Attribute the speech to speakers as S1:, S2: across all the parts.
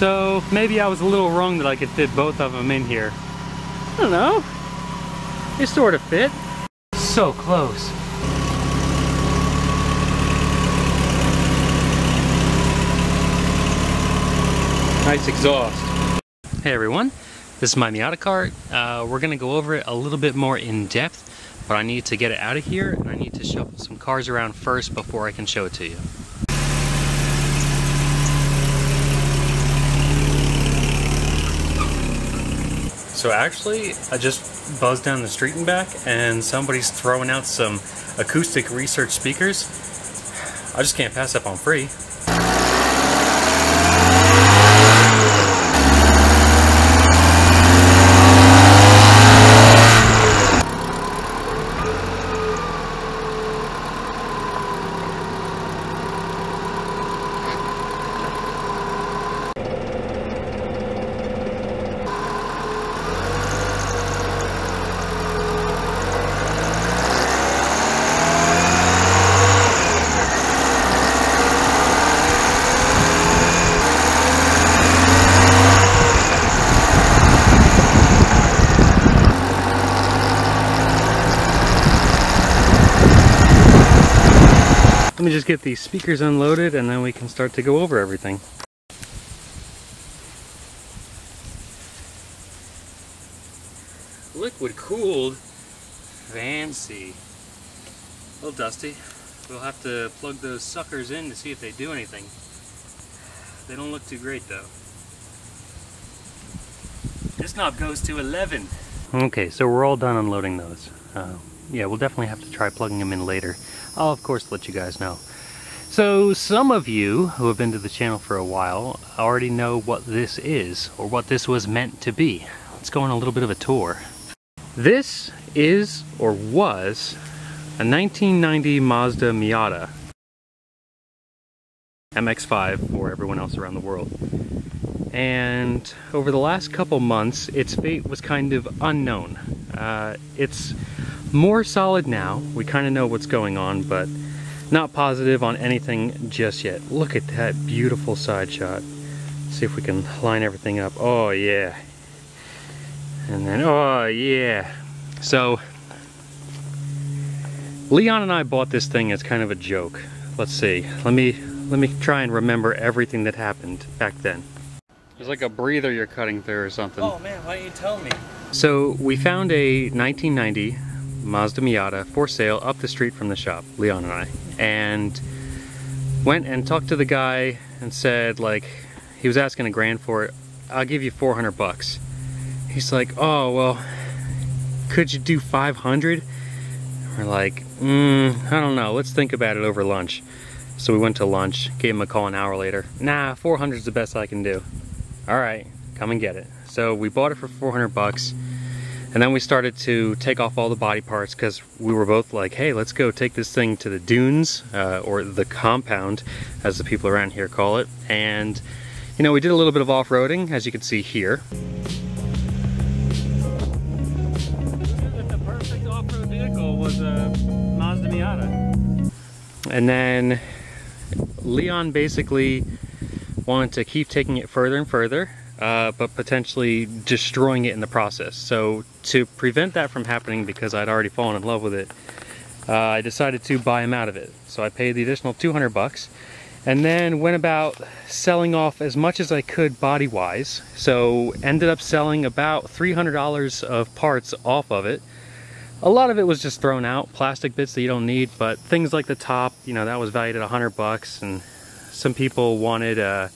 S1: So maybe I was a little wrong that I could fit both of them in here. I don't know. They sort of fit. So close. Nice exhaust. Hey everyone, this is my Miata Kart. We're gonna go over it a little bit more in depth, but I need to get it out of here and I need to shuffle some cars around first before I can show it to you. So actually, I just buzzed down the street and back and somebody's throwing out some acoustic research speakers. I just can't pass up on free. Let me just get these speakers unloaded and then we can start to go over everything. Liquid cooled. Fancy. A little dusty. We'll have to plug those suckers in to see if they do anything. They don't look too great though. This knob goes to 11. Okay, so we're all done unloading those. Yeah, we'll definitely have to try plugging them in later. I'll of course let you guys know. So some of you who have been to the channel for a while already know what this is, or what this was meant to be. Let's go on a little bit of a tour. This is, or was, a 1990 Mazda Miata MX-5 for everyone else around the world. And over the last couple months, its fate was kind of unknown. It's more solid now. We kind of know what's going on, but not positive on anything just yet. Look at that beautiful side shot. See if we can line everything up. Oh yeah. And then, oh yeah. So, Leon and I bought this thing as kind of a joke. Let's see. Let me try and remember everything that happened back then. There's like a breather you're cutting through or something. Oh man, why didn't you tell me? So we found a 1990 Mazda Miata for sale up the street from the shop, Leon and I, and went and talked to the guy and said, like, he was asking $1,000 for it. I'll give you 400 bucks. He's like, oh well, could you do 500? We're like, I don't know, let's think about it over lunch. So we went to lunch, gave him a call an hour later. Nah, 400 is the best I can do. All right, come and get it. So we bought it for 400 bucks. And then we started to take off all the body parts because we were both like, hey, let's go take this thing to the dunes, or the compound, as the people around here call it. And, you know, we did a little bit of off-roading, as you can see here. The perfect off-road vehicle was a Mazda Miata. And then Leon basically wanted to keep taking it further and further. But potentially destroying it in the process. So to prevent that from happening, because I'd already fallen in love with it, I decided to buy him out of it. So I paid the additional 200 bucks and then went about selling off as much as I could body-wise. So ended up selling about $300 of parts off of it. A lot of it was just thrown out, plastic bits that you don't need, but things like the top, you know, that was valued at 100 bucks, and some people wanted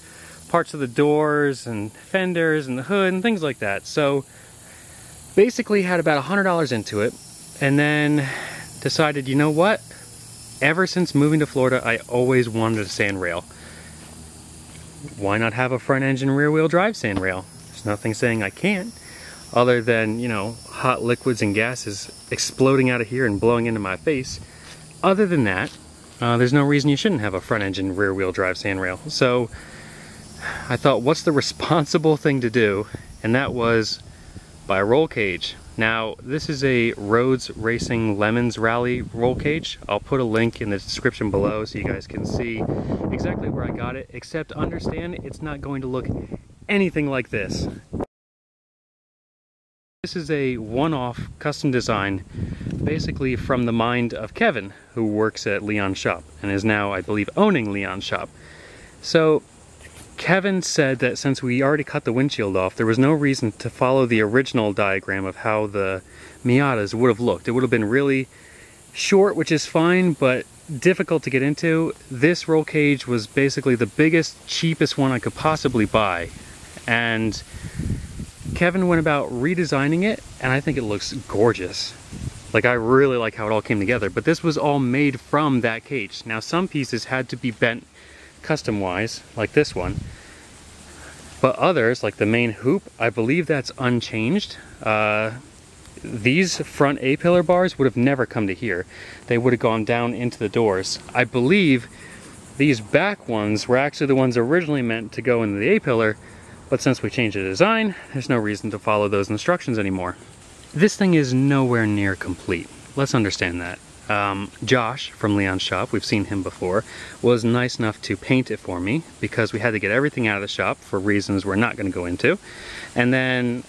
S1: parts of the doors and fenders and the hood and things like that. So basically had about $100 into it, and then decided, you know what? Ever since moving to Florida, I always wanted a sand rail. Why not have a front engine rear wheel drive sand rail? There's nothing saying I can't, other than, you know, hot liquids and gases exploding out of here and blowing into my face. Other than that, there's no reason you shouldn't have a front engine rear wheel drive sand rail. So I thought, what's the responsible thing to do? And that was buy a roll cage. Now, this is a Roads Racing Lemmons Rally roll cage. I'll put a link in the description below so you guys can see exactly where I got it, except understand it's not going to look anything like this. This is a one-off custom design, basically from the mind of Kevin, who works at Leon's shop and is now, I believe, owning Leon's shop. So Kevin said that since we already cut the windshield off, there was no reason to follow the original diagram of how the Miatas would have looked. It would have been really short, which is fine, but difficult to get into. This roll cage was basically the biggest, cheapest one I could possibly buy. And Kevin went about redesigning it, and I think it looks gorgeous. Like, I really like how it all came together, but this was all made from that cage. Now, some pieces had to be bent custom-wise, like this one, but others, like the main hoop, I believe that's unchanged. These front A-pillar bars would have never come to here. They would have gone down into the doors. I believe these back ones were actually the ones originally meant to go into the A-pillar, but since we changed the design, there's no reason to follow those instructions anymore. This thing is nowhere near complete. Let's understand that. Josh from Leon's shop, we've seen him before, was nice enough to paint it for me because we had to get everything out of the shop for reasons we're not going to go into. And then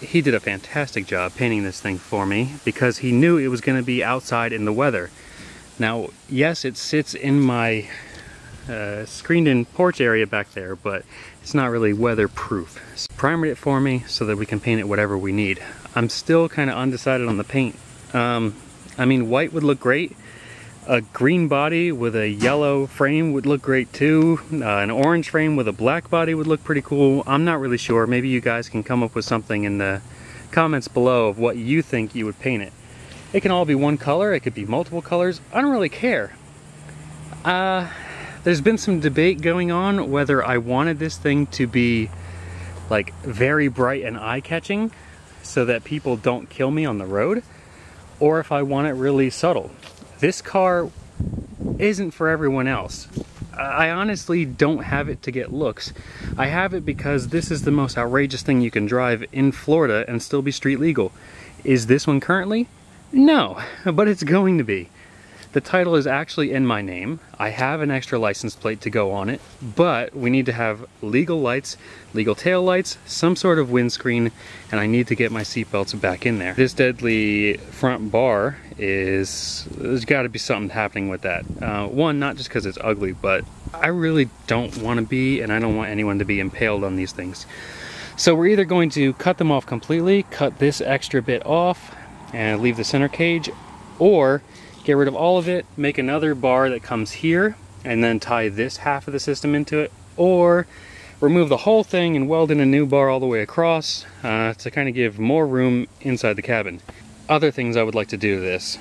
S1: he did a fantastic job painting this thing for me because he knew it was going to be outside in the weather. Now, yes, it sits in my screened-in porch area back there, but it's not really weatherproof. So primered it for me so that we can paint it whatever we need. I'm still kind of undecided on the paint. I mean, white would look great. A green body with a yellow frame would look great too. An orange frame with a black body would look pretty cool. I'm not really sure. Maybe you guys can come up with something in the comments below of what you think you would paint it. It can all be one color. It could be multiple colors. I don't really care. There's been some debate going on whether I wanted this thing to be like very bright and eye-catching so that people don't kill me on the road, or if I want it really subtle. This car isn't for everyone else. I honestly don't have it to get looks. I have it because this is the most outrageous thing you can drive in Florida and still be street legal. Is this one currently? No, but it's going to be. The title is actually in my name. I have an extra license plate to go on it, but we need to have legal lights, legal tail lights, some sort of windscreen, and I need to get my seatbelts back in there. This deadly front bar there's got to be something happening with that. One, not just because it's ugly, but I really don't want to be, and I don't want anyone to be impaled on these things. So we're either going to cut them off completely, cut this extra bit off, and leave the center cage, or get rid of all of it, make another bar that comes here, and then tie this half of the system into it, or remove the whole thing and weld in a new bar all the way across to kind of give more room inside the cabin. Other things I would like to do to this: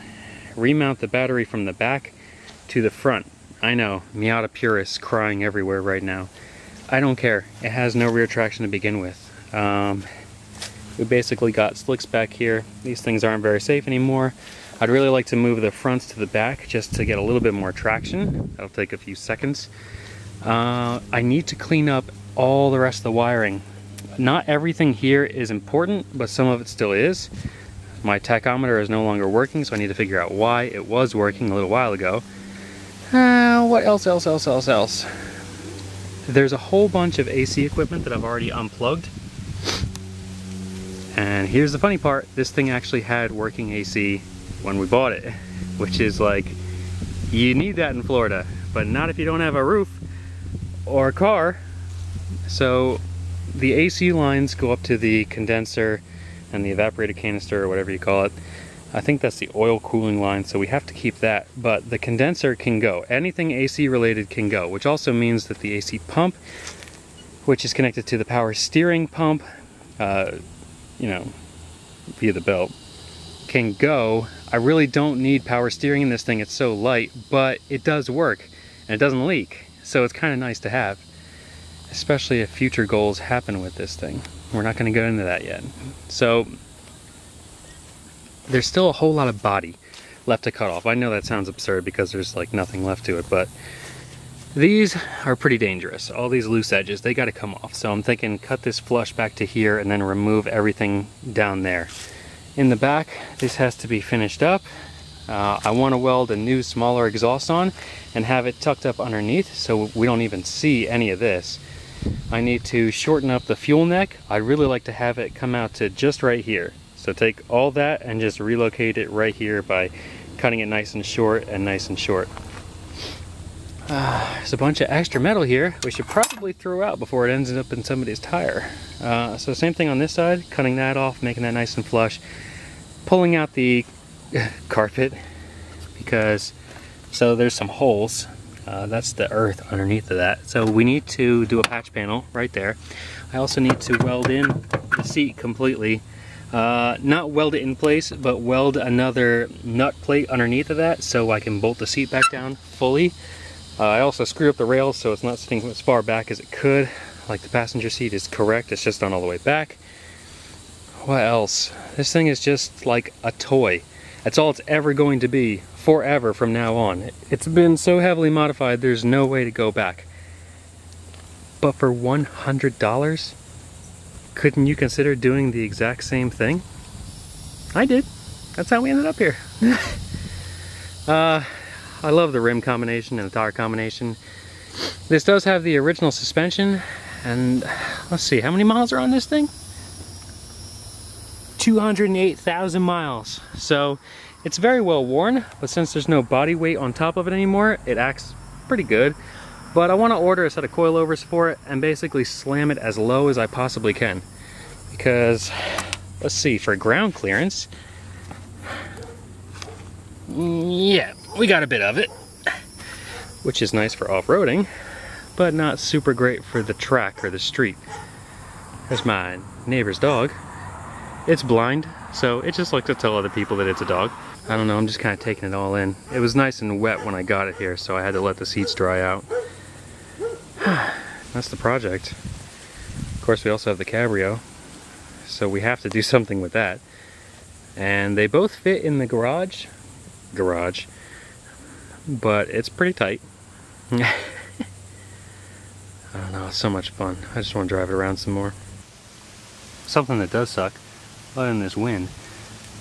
S1: remount the battery from the back to the front. I know, Miata purists crying everywhere right now. I don't care. It has no rear traction to begin with. We basically got slicks back here. These things aren't very safe anymore. I'd really like to move the fronts to the back just to get a little bit more traction. That'll take a few seconds. I need to clean up all the rest of the wiring. Not everything here is important, but some of it still is. My tachometer is no longer working, so I need to figure out why it was working a little while ago. What else? There's a whole bunch of AC equipment that I've already unplugged. And here's the funny part, this thing actually had working AC when we bought it, which is like, you need that in Florida, but not if you don't have a roof or a car. So the AC lines go up to the condenser and the evaporator canister, or whatever you call it. I think that's the oil cooling line, so we have to keep that, but the condenser can go. Anything AC related can go, which also means that the AC pump, which is connected to the power steering pump, you know, via the belt, can go. I really don't need power steering in this thing, it's so light, but it does work and it doesn't leak, so it's kind of nice to have, especially if future goals happen with this thing. We're not going to go into that yet. So there's still a whole lot of body left to cut off. I know that sounds absurd because there's like nothing left to it, but these are pretty dangerous. All these loose edges, they got to come off. So I'm thinking cut this flush back to here and then remove everything down there. In the back, this has to be finished up. I want to weld a new smaller exhaust on and have it tucked up underneath so we don't even see any of this. I need to shorten up the fuel neck. I'd really like to have it come out to just right here. So take all that and just relocate it right here by cutting it nice and short and nice and short. There's a bunch of extra metal here we should probably throw out before it ends up in somebody's tire. So same thing on this side, cutting that off, making that nice and flush, pulling out the carpet because so there's some holes. That's the earth underneath of that. So we need to do a patch panel right there. I also need to weld in the seat completely. Not weld it in place, but weld another nut plate underneath of that so I can bolt the seat back down fully. I also screwed up the rails so it's not sitting as far back as it could. Like the passenger seat is correct, it's just not all the way back. What else? This thing is just like a toy. That's all it's ever going to be forever from now on. It's been so heavily modified, there's no way to go back. But for $100, couldn't you consider doing the exact same thing? I did. That's how we ended up here. I love the rim combination and the tire combination. This does have the original suspension, and let's see, how many miles are on this thing? 208,000 miles. So it's very well worn, but since there's no body weight on top of it anymore, it acts pretty good. But I want to order a set of coilovers for it and basically slam it as low as I possibly can. Because, let's see, for ground clearance, yeah, we got a bit of it, which is nice for off-roading, but not super great for the track or the street. There's my neighbor's dog. It's blind, so it just likes to tell other people that it's a dog. I don't know, I'm just kind of taking it all in. It was nice and wet when I got it here, so I had to let the seats dry out. That's the project. Of course, we also have the Cabrio, so we have to do something with that. And they both fit in the garage, but it's pretty tight. I don't know, it's so much fun. I just want to drive it around some more. Something that does suck, other than this wind,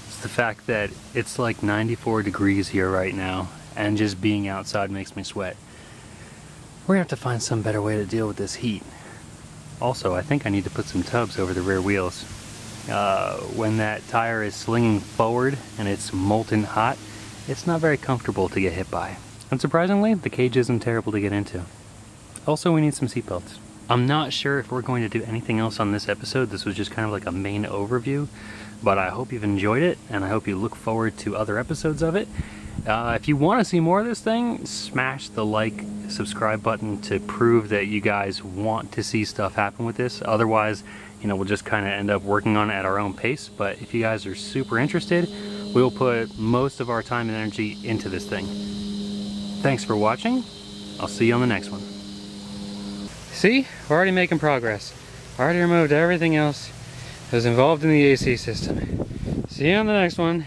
S1: is the fact that it's like 94 degrees here right now, and just being outside makes me sweat. We're gonna have to find some better way to deal with this heat. Also, I think I need to put some tubs over the rear wheels. When that tire is slinging forward and it's molten hot, it's not very comfortable to get hit by. And surprisingly, the cage isn't terrible to get into. Also, we need some seatbelts. I'm not sure if we're going to do anything else on this episode. This was just kind of like a main overview, but I hope you've enjoyed it, and I hope you look forward to other episodes of it. If you want to see more of this thing, smash the like, subscribe button to prove that you guys want to see stuff happen with this. Otherwise, you know, we'll just kind of end up working on it at our own pace. But if you guys are super interested, we'll put most of our time and energy into this thing. Thanks for watching. I'll see you on the next one. See, we're already making progress. I already removed everything else that was involved in the AC system. See you on the next one.